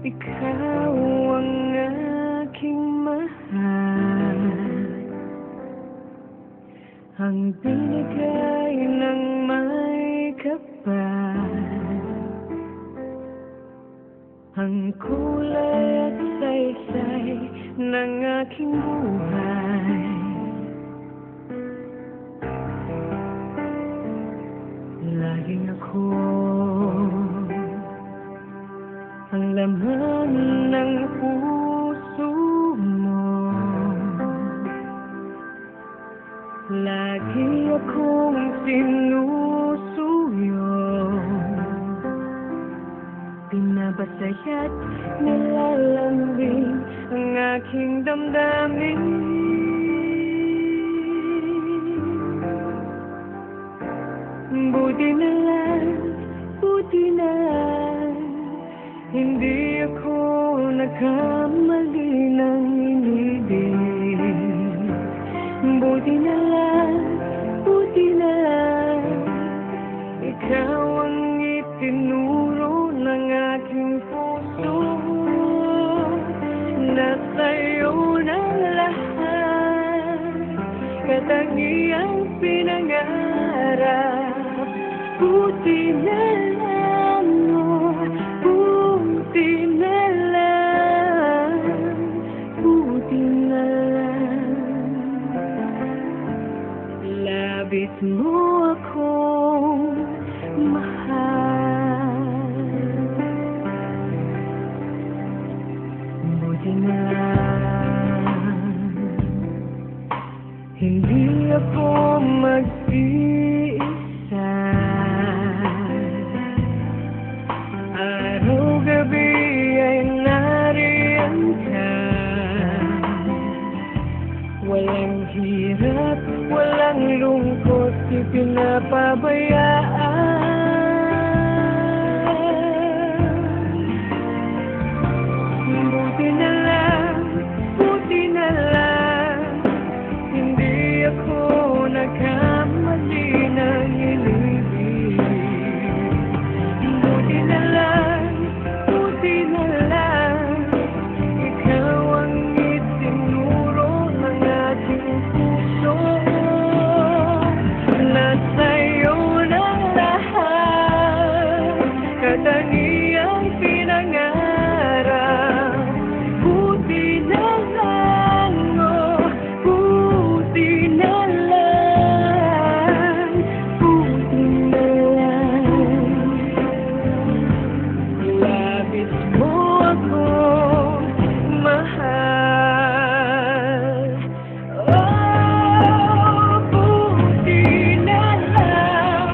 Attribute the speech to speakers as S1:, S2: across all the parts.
S1: Ikaw ang aking mahal, ang binigay ng may kapal, ang kulay at saysay ng aking buhay. Laging ako ang laman ng puso mo, lagi akong sinusuyo, binabasaya't nilalambing ang aking damdamin. Buti na lang, hindi ako nagkamali ng inibig. Buti na lang, ikaw ang itinuro ng aking puso, na sa'yo na lahat, katangiang pinangarap. Buti na lang, buti na lang, buti na lang. Labis mo akong mahal. Buti na lang, hindi ako mag-iisa. Araw-gabi ay nariyan ka, walang hirap, walang lungkot, di pinapabayaan. Buti na lang, hindi ako nagkamali ng inibig. Buti na lang, ikaw ang itinuro ng aking puso, na sa'yo na lahat, katangiang pinangarap. Buti na lang, oh, buti na lang, buti na lang. Labis mo akong mahal. Oh, buti na lang,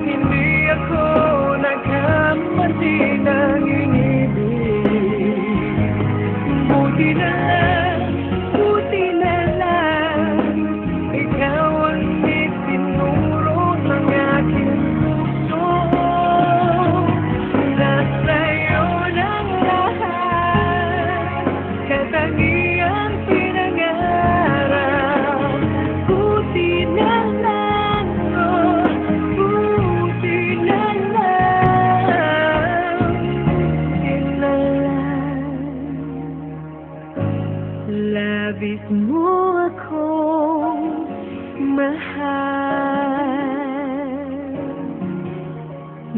S1: hindi ako nagkamali ng inibig. Buti na lang, ikaw ang itinuro ng aking puso, na sa'yo ng lahat, katangiang pinangarap. Buti na lang, oh, buti na lang, buti na lang. Labis mo akong mahal.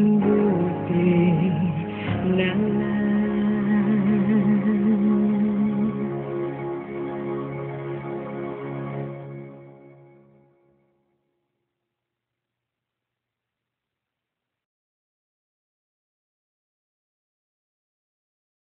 S1: Buti na lang.